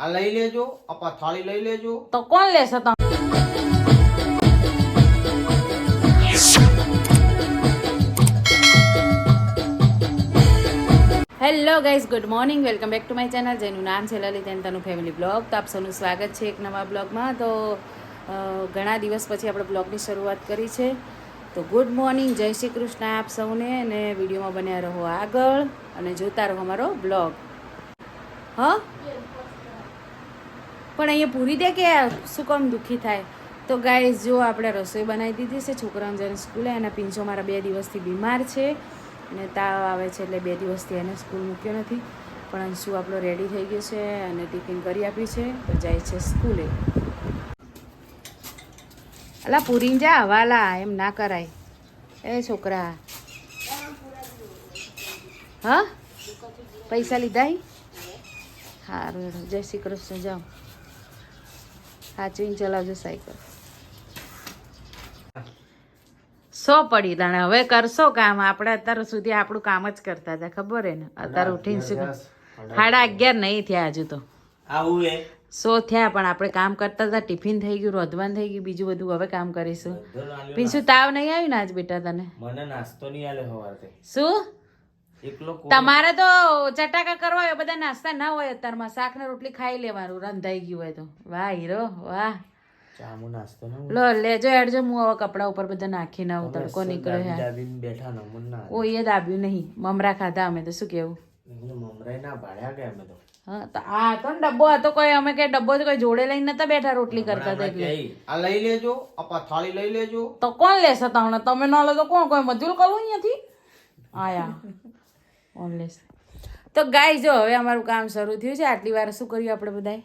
આ લઈ લેજો, આપા થાળી લઈ લેજો. તો કોણ લેશે તમે? Hello guys, good morning, welcome back to my channel, જેનું નામ છે Lalit and Tanu family blog. તો આપ સૌનું સ્વાગત છે એક નવા બ્લોગમાં. તો ઘણા દિવસ પછી આપણે બ્લોગની શરૂઆત કરી છે. તો ગુડ મોર્નિંગ, જય શ્રી કૃષ્ણ આપ સૌને, અને વિડીયોમાં બન્યા રહો આગળ અને જોતા રહો અમારો બ્લોગ. હા, પણ અહીંયા પૂરી દે કે શું કામ દુઃખી થાય. તો ગાઈઝ જો આપણે રસોઈ બનાવી દીધી છે છોકરાઓને જઈને સ્કૂલે. અને પિંચો મારા 2 દિવસથી બીમાર છે અને તાવ આવે છે, એટલે 2 દિવસથી એને સ્કૂલ મૂક્યો નથી. પણ અંશુ આપણો રેડી થઈ ગયો છે અને ટિફિન કરી આપ્યું છે, તો જાય છે સ્કૂલે. અલા પૂરીને જા હવાલા, એમ ના કરાય એ છોકરા. હા, પૈસા લીધા? સારું, જય શ્રી કૃષ્ણ. જાઓ, સાચવીને ચલાવજો સાયકલ. સો પડી તાણે હવે કરશો કામ. આપણે અત્યાર સુધી આપણું કામ જ કરતા હતા, ખબર હે ને? અત્યારે ઉઠીને શું 11:30 નહીં થયા હજુ તો. સો થયા, પણ આપણે કામ કરતા હતા. ટિફિન થઈ ગયું, રોધવાનું થઈ ગયું, બીજું બધું હવે કામ કરીશું. પીછું તાવ નહીં આવ્યું ને આજ બેટા તને? મને નાસ્તો નહીં આલે હવારથી. શું એકલો તમારે તો ચટાકા કરવા હોય, બધા નાસ્તા ના હોય અત્યારમાં. શાક ને રોટલી ખાઈ લેવાનું, રંધાઈ ગયું હોય તો. વાહ હીરો વાહ. ચામુ નાસ્તો ન લો લેજો હેડજો, હું હવે કપડા ઉપર બધા નાખીને આવું. તડકો નીકળે હે. બેઠા ન મન ના કોઈ એ દાબ્યું નહીં, મમરા ખાધા અમે તો. શું કેવું? મમરાઈ ના ભાડ્યા કે અમે તો. હા, તો આ તો ડબ્બો હતો, કોઈ અમે કે ડબ્બો તો કોઈ જોડે લઈને નતા બેઠા રોટલી કરતા હતા એટલે. આ લઈ લેજો, આપા થાળી લઈ લેજો. તો કોણ લેશે તમને? તમે ન લો તો કોણ? કોઈ મજૂર કરવું અહીંયાથી આયા કોણ લેશે? તો ગાય જો હવે અમારું કામ શરૂ થયું છે. આટલી વાર શું કર્યું આપણે બધાએ?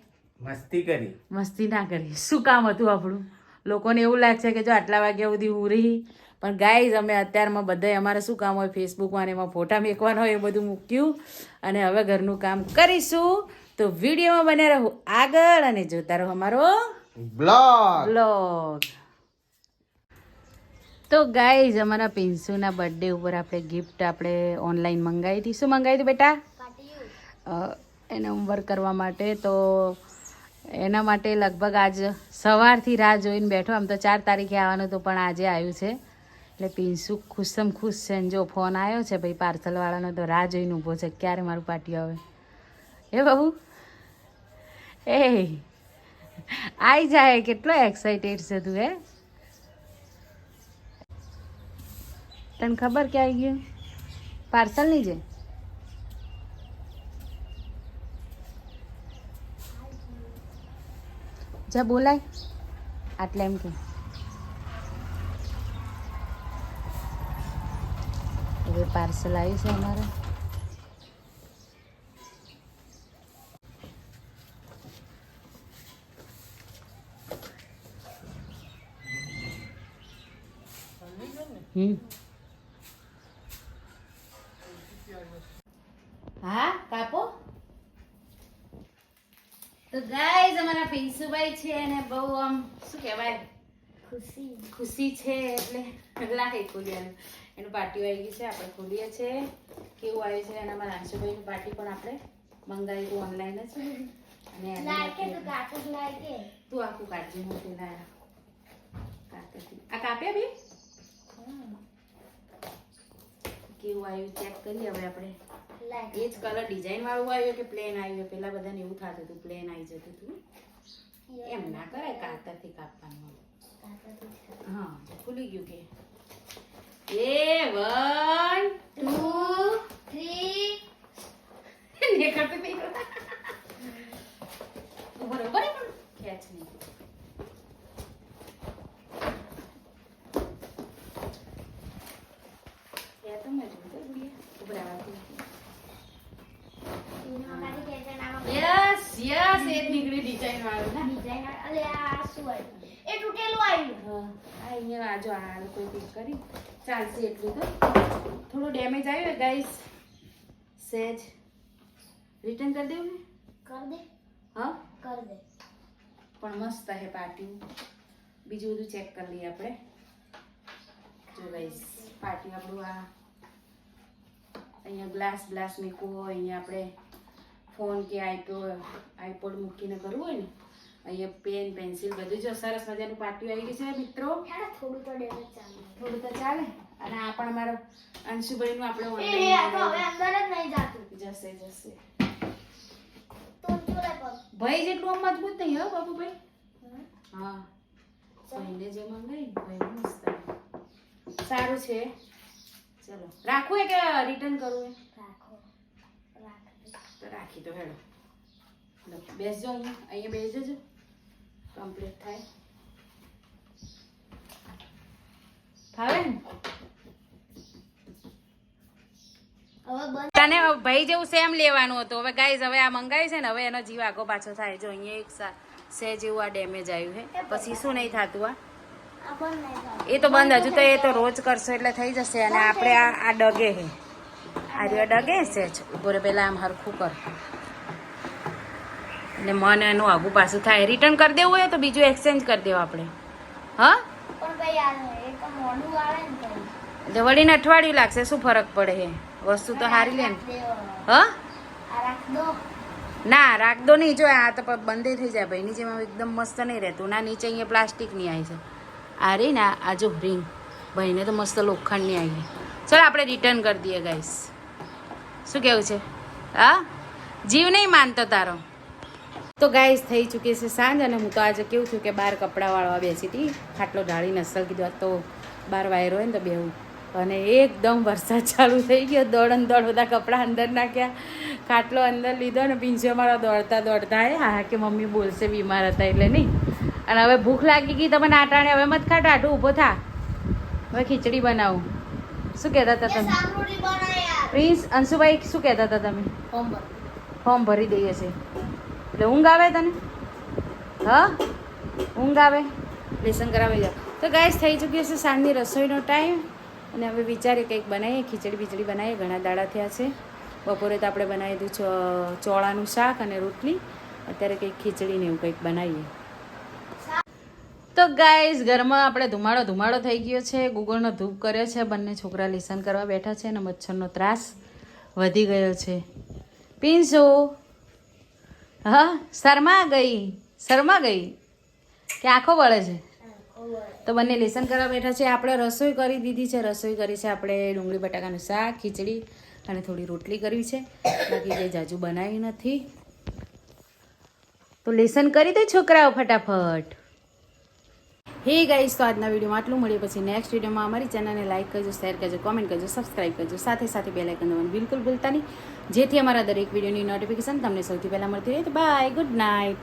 મસ્તી કરી. મસ્તી ના કરી. શું કામ હતું આપણું? લોકોને એવું લાગશે કે જો આટલા વાગ્યા સુધી હું રહી, પણ ગાઈઝ અમે અત્યારમાં બધાએ અમારે શું કામ હોય, ફેસબુકમાં ને એમાં ફોટા મેકવાનો હોય, એ બધું મૂક્યું અને હવે ઘરનું કામ કરીશું. તો વિડીયોમાં બન્યા રહો આગળ અને જોતા રહો અમારો બ્લોગ. તો ગાઈઝ અમારા પિન્સુના બર્થડે ઉપર આપણે ગિફ્ટ આપણે ઓનલાઈન મંગાવી હતી. શું મંગાવી હતી બેટા? એને હોમવર્ક કરવા માટે. તો એના માટે લગભગ આજ સવારથી રાહ જોઈને બેઠો. આમ તો 4 તારીખે આવવાનું હતું, પણ આજે આવ્યું છે. એટલે પિન્સુ ખુશમ ખુશ છે. જો ફોન આવ્યો છે ભાઈ પાર્સલવાળાનો, તો રાહ જોઈને ઊભો છે ક્યારે મારું પાટિયું આવે. એ બાબુ એ આવી જાય. કેટલો એક્સાઇટેડ છે તું? હે, તને ખબર કે આવી ગયું પાર્સલ નહીં? છે જા બોલાય આટલે એમ કે હવે પાર્સલ આવ્યું છે અમારે. હા કાપો. તો ગાઈઝ અમારા પિન્સુભાઈ છે અને બહુ આમ શું કહેવાય ખુશી છે, એટલે લાગે ખોલ્યાનું. એનું પાર્ટી આવી ગઈ છે, આપણે ખોલીએ છીએ. કેવું આવ્યું છે? અને અમારા આંશુભાઈનું પાર્ટી પણ આપણે મંગાવ્યું હતું ઓનલાઈન જ. અને તું આખું કાઢજે. નથી લાયા કાપેથી. આ કાપ્યા બી કેવું આવ્યું ચેક કરીએ હવે આપણે. એ જ કલર ડિઝાઇન વાળું આવ્યું કે પ્લેન આવ્યું? પેલા બધાને એવું થતું હતું પ્લેન આવી જતું હતું. એમ ના કરાય, કાતરથી કાપવાનું. હા, ખુલી ગયું કે એ 1 2 3 ને કરતે નહીં બરોબર પણ ખેંચ નહીં. તો મેં જોયું ઉભરાવાથી. યસ યસ, એ નીકળી ડિઝાઇન વાળું ના. ડિઝાઇન અલે આ શું આવ્યું? એ તૂટેલું આવ્યું. હા, આ અહીંયા આજો આ કોઈ પીક કરી ચાલશે. એટલું તો થોડું ડેમેજ આવ્યું ગાઈસ, સેજ. રિટર્ન કરી દેવું ને? કર દે. હા કર દે. પણ મસ્ત હે પાર્ટી. બીજું બધું ચેક કરી લઈએ આપણે. જો ગાઈસ પાર્ટી આપણું આ અહીંયા ગ્લાસ મૂકવો હોય, અહીંયા આપણે ફોન કે આઈપોડ મૂકીને કરવું હોય ને અહીંયા પેન પેન્સિલ બધું જો સરસ મજાનું પાટિયું આવી ગયું છે મિત્રો. થોડું તો ડેમેજ ચાલે. થોડું તો ચાલે. અને આ પણ અમારો અંશુભાઈનું આપણે એ ઓનલાઈન આ તો હવે અંદર જ નહીં જાતું. જશે તો ચોલે પગ. ભાઈ જેટલું આમ મજબૂત નહીં હો બાબુભાઈ. હા ભાઈને જે મંગાવી ને ભાઈને મસ્ત સારું છે. ચલો રાખવું હે કે રિટર્ન કરવું હે? રાખો. તો રાખી દો હેડો. લો, બેસજો અહીંયા બેસજો કમ્પ્લીટ થાય. ફાવે ને? હવે બંધ. તને ભાઈ જેવું સેમ લેવાનું હતું. હવે ગાઈઝ હવે આ મંગાવી છે ને હવે એનો જીવ આગો પાછો થાય. જો અહીંયા એક સે જેવું આ ડેમેજ આવ્યું છે. પછી શું નહીં થતું આ? આ બંધ નહીં થાતું. એ તો બંધ હજુ તો એ તો રોજ કરશો એટલે થઈ જશે. અને આપણે આ ડગે છે આ રહ્યો ડગે છે જ ઉભો રે પેલા આમ હરખું કર એટલે મન એનું આગું પાછું થાય. રિટર્ન કરી દેવું હોય તો બીજું એક્સચેન્જ કરી દેવું આપણે. હા પણ ભાઈ આ એ તો મોડું આવે ને તો. એટલે વળીને અઠવાડિયું લાગશે. શું ફરક પડે છે? વસ્તુ તો સારી લે ને. હા આ રાખ દો. ના રાખ દો નહીં. જો આ તો બંધ થઈ જાય ભાઈ. નીચેમાં એકદમ મસ્ત નહીં રહેતું. ના નીચે અહીંયા પ્લાસ્ટિકની આવી છે. આ રહી ને આ જો રિંગ ભાઈને તો મસ્ત લોખંડની આવી. ચલો આપણે રિટર્ન કરી દઈએ ગાઈસ. શું કેવું છે? હા જીવ નહીં માનતો તારો. તો ગાઈસ થઈ ચૂકી છે સાંજ અને હું તો આજે કેવું છું કે બહાર કપડાં વાળવા બેસી હતી. ખાટલો ઢાળી નસલ કીધું આ તો બહાર વાયરો હોય ને તો બેવું. અને એકદમ વરસાદ ચાલુ થઈ ગયો. દોડ બધા કપડાં અંદર નાખ્યા. ખાટલો અંદર લીધો ને પિંચો મારો દોડતા હા કે મમ્મી બોલશે બીમાર હતા એટલે નહીં. અને હવે ભૂખ લાગી ગઈ તમને આટાણે. હવે મત ખા ટાઢું ઊભો થા. હવે ખીચડી બનાવું. શું કહેતા હતા તમે? સાંભળી બનાય યાર. પ્રિન્સ અંશુભાઈ શું કહેતા હતા તમે? ફોર્મ ભરી દઈએ છે એટલે ઊંઘ આવે તને? હા ઊંઘ આવે? લેસન કરાવી જાઓ. તો ગાઈસ થઈ ચૂકી છે સાંજની રસોઈનો ટાઈમ. અને હવે વિચારીએ કંઈક બનાવીએ. ખીચડી બનાવીએ. ઘણા દાડા થયા છે. બપોરે તો આપણે બનાવી દીધું ચોળાનું શાક અને રોટલી. અત્યારે કંઈક ખીચડી ને એવું કંઈક બનાવીએ. તો ગાઈસ ઘરમાં આપણે ધુમાડો થઈ ગયો છે. ગુગળનો ધૂપ કર્યો છે. બંને છોકરા લેસન કરવા બેઠા છે અને મચ્છરનો ત્રાસ વધી ગયો છે. પિન્સુ હા શર્મા ગઈ કે આંખો વળે છે? તો બંને લેસન કરવા બેઠા છે. આપણે રસોઈ કરી દીધી છે. આપણે ડુંગળી બટાકાનું શાક ખીચડી અને થોડી રોટલી કરવી છે. બાકી કંઈ જાજુ બનાવી નથી. તો લેસન કરી દે છોકરાઓ ફટાફટ. હે ગાઈસ તો આજના વિડીયોમાં આટલું. મળીએ પછી નેક્સ્ટ વિડીયોમાં. અમારી ચેનલને લાઈક કરજો, શેર કરજો, કોમેન્ટ કરજો, સબસ્ક્રાઈબ કરજો. સાથે બેલ આઇકન દબાવવાનું બિલકુલ ભૂલતા નહીં જેથી અમારા દરેક વિડીયોની નોટિફિકેશન તમને સૌથી પહેલાં મળતી રહે. તો બાય, ગુડ નાઇટ.